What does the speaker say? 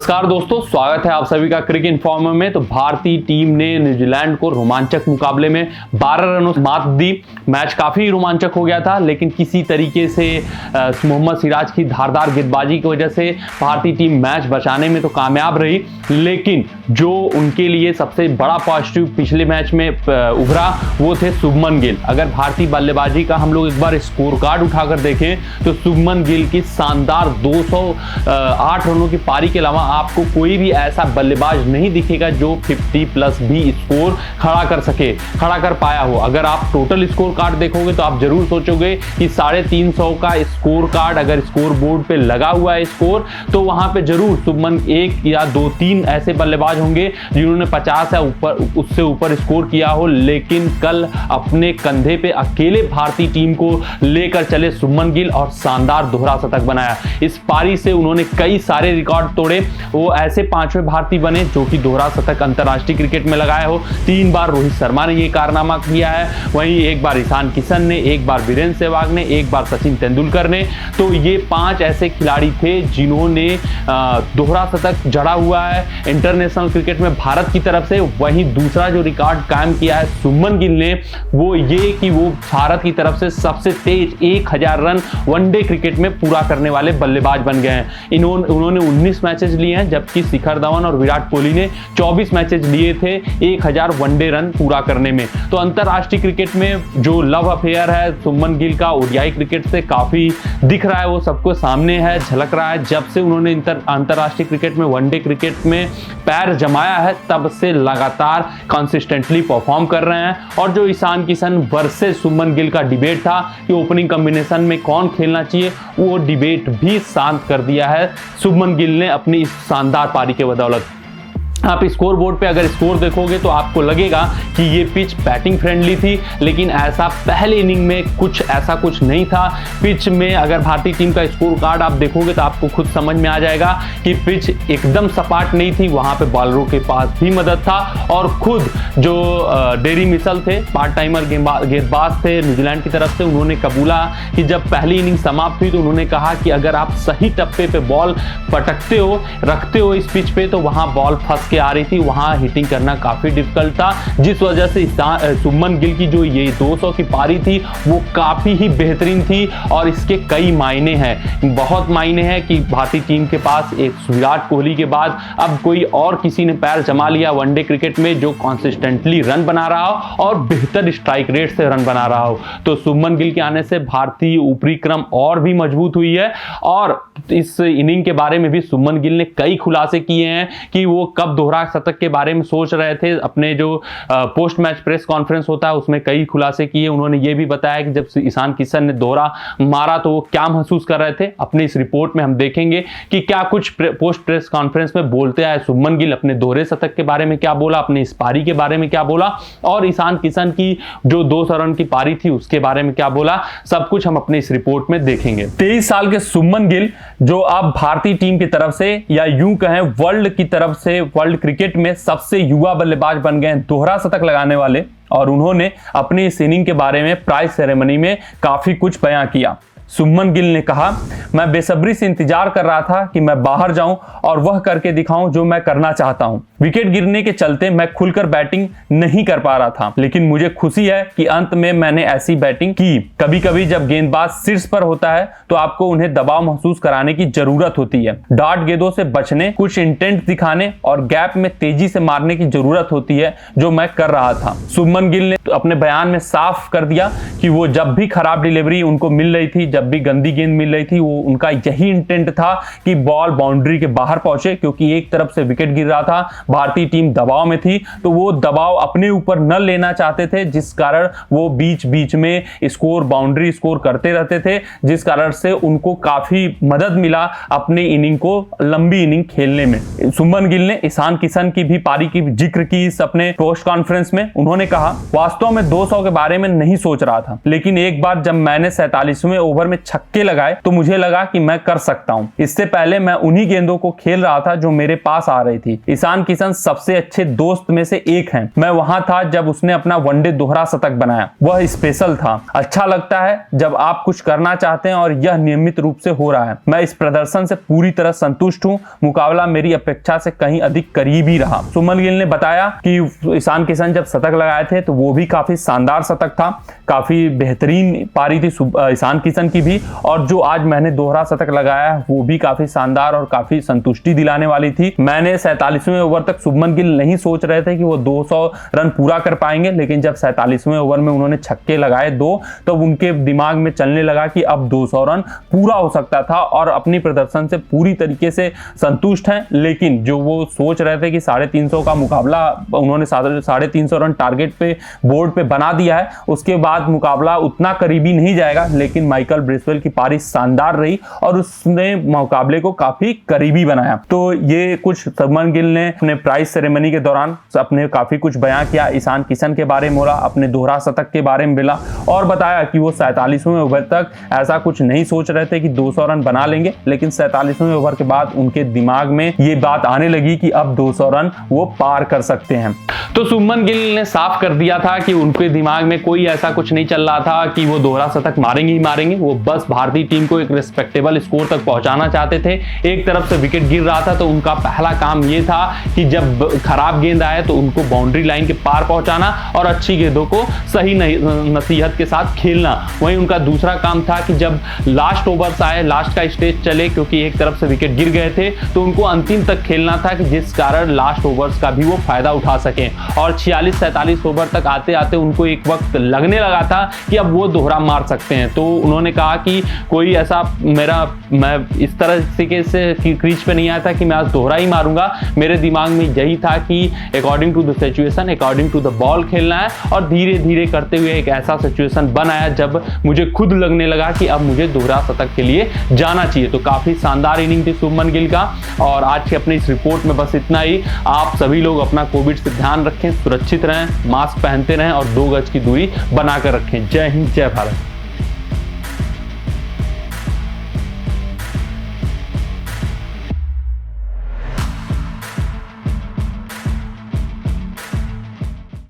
नमस्कार दोस्तों, स्वागत है आप सभी का क्रिकेट इन्फॉर्मर में। तो भारतीय टीम ने न्यूजीलैंड को रोमांचक मुकाबले में 12 रनों से मात दी। मैच काफी रोमांचक हो गया था, लेकिन किसी तरीके से मोहम्मद सिराज की धारदार गेंदबाजी की वजह से भारतीय टीम मैच बचाने में तो कामयाब रही। लेकिन जो उनके लिए सबसे बड़ा पॉजिटिव पिछले मैच में उभरा वो थे शुभमन गिल। अगर भारतीय बल्लेबाजी का हम लोग एक बार स्कोर कार्ड उठाकर देखें तो शुभमन गिल की शानदार 208 रनों की पारी के अलावा आपको कोई भी ऐसा बल्लेबाज नहीं दिखेगा जो 50+ भी स्कोर खड़ा कर पाया हो। अगर आप टोटल स्कोर कार्ड देखोगे तो आप जरूर सोचोगे कि 350 का स्कोर कार्ड अगर स्कोर बोर्ड पे लगा हुआ है स्कोर, तो वहां पे जरूर शुभमन 1 या 2-3 ऐसे बल्लेबाज होंगे जिन्होंने 50 या उससे ऊपर स्कोर किया हो। लेकिन कल अपने कंधे पे अकेले भारतीय टीम को लेकर चले शुभमन गिल और शानदार दोहरा शतक बनाया। इस पारी से उन्होंने कई सारे रिकॉर्ड तोड़े। वो ऐसे 5वें भारतीय बने जो कि दोहरा शतक अंतरराष्ट्रीय क्रिकेट में लगाए हो। 3 बार रोहित शर्मा ने ये कारनामा किया है, वहीं 1 बार ईशान किशन ने, 1 बार वीरेंद्र सहवाग ने, 1 बार सचिन तेंदुलकर ने। तो ये 5 ऐसे खिलाड़ी थे जिन्होंने दोहरा शतक जड़ा हुआ है इंटरनेशनल क्रिकेट में भारत की तरफ से। वहीं दूसरा जो रिकॉर्ड कायम किया है शुभमन गिल ने वो ये कि वो भारत की तरफ से सबसे तेज 1000 रन वनडे क्रिकेट में पूरा करने वाले बल्लेबाज बन गए हैं। उन्होंने 19 मैचेस लिए हैं, जबकि शिखर धवन और विराट कोहली ने 24 मैचेस लिए थे 1000 वनडे रन पूरा करने में। तो अंतरराष्ट्रीय क्रिकेट में जो लव अफेयर है शुभमन गिल का ओडीआई क्रिकेट से काफी दिख रहा है, वो सबको सामने है, झलक रहा है। जब से उन्होंने अंतरराष्ट्रीय क्रिकेट में वनडे क्रिकेट में पैर जमाया है तब से लगातार कंसिस्टेंटली परफॉर्म कर रहे हैं। और जो ईशान किशन वर्सेस शुभमन गिल का डिबेट था कि ओपनिंग कॉम्बिनेशन में कौन खेलना चाहिए, वो डिबेट भी शांत कर दिया है शुभमन गिल ने अपनी इस शानदार पारी के बदौलत। आप स्कोर बोर्ड पे अगर स्कोर देखोगे तो आपको लगेगा कि ये पिच बैटिंग फ्रेंडली थी, लेकिन ऐसा पहले इनिंग में कुछ नहीं था। पिच में अगर भारतीय टीम का स्कोर कार्ड आप देखोगे तो आपको खुद समझ में आ जाएगा कि पिच एकदम सपाट नहीं थी। वहां पे बॉलरों के पास भी मदद था और खुद जो डेरी मिशेल थे, पार्ट टाइमर गेंदबाज थे न्यूजीलैंड की तरफ से, उन्होंने कबूला कि जब पहली इनिंग समाप्त हुई तो उन्होंने कहा कि अगर आप सही टप्पे पे बॉल पटकते हो, रखते हो इस पिच पे, तो वहां बॉल फंस के आ रही थी, वहां हिटिंग करना काफी डिफिकल्ट था, जिस वजह से शुभमन गिल की जो ये 200 की पारी थी वो काफी ही बेहतरीन थी। और इसके कई मायने हैं, बहुत मायने हैं कि भारतीय टीम के पास एक विराट कोहली के बाद अब कोई और किसी ने पैर जमा लिया वनडे क्रिकेट में जो कंसिस्टेंटली रन बना रहा हो और बेहतर स्ट्राइक रेट से रन बना रहा हो। तो शुभमन गिल के आने से भारतीय ऊपरी क्रम और भी मजबूत हुई है। और इस इनिंग के बारे में भी शुभमन गिल ने कई खुलासे किए हैं कि वो कब दोहरा शतक के बारे में सोच रहे थे। अपने जो पोस्ट मैच प्रेस कॉन्फ्रेंस होता है उसमें कई खुलासे किए। उन्होंने ये भी बताया कि जब ईशान किशन ने दोहरा मारा तो वो क्या महसूस कर रहे थे। अपनी इस रिपोर्ट में हम देखेंगे कि क्या कुछ पोस्ट प्रेस कॉन्फ्रेंस में बोलते आए शुभमन गिल, अपने दोहरे शतक के बारे में क्या बोला, अपनी इस पारी के बारे में क्या बोला, और ईशान किशन की जो 200 रन की पारी थी उसके बारे में क्या बोला। सब कुछ हम अपनी इस रिपोर्ट में देखेंगे। 23 साल के शुभमन गिल जो अब भारतीय टीम की तरफ से या यूं कहें वर्ल्ड की तरफ से, वर्ल्ड क्रिकेट में सबसे युवा बल्लेबाज बन गए, दोहरा शतक लगाने वाले। और उन्होंने अपनी इस इनिंग के बारे में प्राइज सेरेमनी में काफी कुछ बयां किया। शुभमन गिल ने कहा, मैं बेसब्री से इंतजार कर रहा था कि मैं बाहर जाऊं और वह करके दिखाऊं जो मैं करना चाहता हूं। विकेट गिरने के चलते मैं खुलकर बैटिंग नहीं कर पा रहा था, लेकिन मुझे खुशी है कि अंत में मैंने ऐसी बैटिंग की। कभी कभी जब गेंदबाज शीर्ष पर होता है तो आपको उन्हें दबाव महसूस कराने की जरूरत होती है। डॉट गेंदों से बचने, कुछ इंटेंट दिखाने और गैप में तेजी से मारने की जरूरत होती है, जो मैं कर रहा था। शुभमन गिल ने अपने बयान में साफ कर दिया कि वो जब भी खराब डिलीवरी उनको मिल रही थी, जब भी गंदी गेंद मिल रही थी, वो उनका यही इंटेंट था कि बॉल बाउंड्री के बाहर पहुंचे, क्योंकि एक तरफ से विकेट गिर रहा था, भारतीय टीम दबाव में थी, तो वो दबाव अपने ऊपर न लेना चाहते थे, जिस कारण वो बीच बीच में बाउंड्री स्कोर करते रहते थे, जिस कारण से उनको काफी मदद मिला अपने इनिंग को लंबी इनिंग खेलने में। शुभमन गिल ने ईशान किशन की भी पारी की जिक्र की इस अपने पोस्ट कॉन्फ्रेंस में। उन्होंने कहा, वास्तव में 200 के बारे में नहीं सोच रहा था, लेकिन एक बार जब मैंने 47वें ओवर में छक्के लगाए तो मुझे लगा कि मैं कर सकता हूं। इससे पहले मैं उन्हीं गेंदों को खेल रहा था जो मेरे पास आ रही थी। ईशान किशन किशन सबसे अच्छे दोस्त में से एक हैं। मैं वहां था जब उसने अपना वनडे दोहरा शतक बनाया, वह स्पेशल था। अच्छा लगता है जब आप कुछ करना चाहते हैं और यह नियमित रूप से हो रहा है। मैं इस प्रदर्शन से पूरी तरह संतुष्ट हूं। मुकाबला मेरी अपेक्षा से कहीं अधिक करीबी रहा। सुमन गिल ने बताया कि ईशान किशन जब शतक लगाए थे तो वो भी काफी शानदार शतक था, काफी बेहतरीन पारी थी ईशान किशन की भी, और जो आज मैंने दोहरा शतक लगाया वो भी काफी शानदार और काफी संतुष्टि दिलाने वाली थी। मैंने 47वें ओवर तक शुभमन गिल नहीं सोच रहे थे कि वो 200 रन पूरा कर पाएंगे, लेकिन जब 47वें ओवर में उन्होंने छक्के लगाए 2, तो उनके दिमाग में चलने लगा कि अब 200 रन पूरा हो सकता था, और अपनी प्रदर्शन से पूरी तरीके से संतुष्ट हैं। लेकिन जो वो सोच रहे थे कि 350 का मुकाबला उन्होंने 350 रन टारगेट पे बोर्ड पे बना दिया है, उसके बाद मुकाबला उतना करीबी नहीं जाएगा। लेकिन माइकल ब्रेसवेल की पारी शानदार रही और उसने मुकाबले को काफी करीबी बनाया। तो ये कुछ शुभमन गिल ने अपने प्राइज सेरेमनी के दौरान अपने काफी कुछ बयां किया। ईशान किशन के बारे में बोला, अपने दोहरा शतक के बारे में बोला, और बताया कि वो 47वें ओवर तक ऐसा कुछ नहीं सोच रहे थे कि 200 रन बना लेंगे, लेकिन 47वें ओवर के बाद उनके दिमाग में ये बात आने लगी कि अब 200 रन वो पार कर सकते हैं। तो शुभमन गिल ने साफ कर दिया था कि उनके दिमाग में कोई ऐसा कुछ नहीं चल रहा था कि वो दोहरा शतक मारेंगे ही मारेंगे। वो बस भारतीय टीम को एक रिस्पेक्टेबल स्कोर तक पहुंचाना चाहते थे। एक तरफ से विकेट गिर रहा था तो उनका पहला काम ये था कि जब खराब गेंद आए तो उनको बाउंड्री लाइन के पार पहुंचाना और अच्छी गेंदों को सही नसीहत के साथ खेलना। वहीं उनका दूसरा काम था कि जब लास्ट ओवर्स आए, लास्ट का स्टेज चले, क्योंकि एक तरफ से विकेट गिर गए थे, तो उनको अंतिम तक खेलना था कि जिस कारण लास्ट ओवर्स का भी वो फायदा उठा सकें। और 46-47 ओवर तक आते आते उनको एक वक्त लगने लगा था कि अब वो दोहरा मार सकते हैं। तो उन्होंने कहा कि कोई ऐसा मैं इस तरह से क्रीज पे नहीं आया था कि मैं आज दोहरा ही मारूंगा। मेरे दिमाग में यही था कि according to the situation, according to the ball खेलना है, और धीरे धीरे करते हुए एक ऐसा सिचुएशन बनाया जब मुझे खुद लगने लगा कि अब मुझे दोहरा शतक के लिए जाना चाहिए। तो काफी शानदार इनिंग थी शुभमन गिल का। और आज की अपनी इस रिपोर्ट में बस इतना ही। आप सभी लोग अपना कोविड से ध्यान रखें, सुरक्षित रहें, मास्क पहनते रहें और 2 गज की दूरी बनाकर रखें। जय हिंद, जय भारत।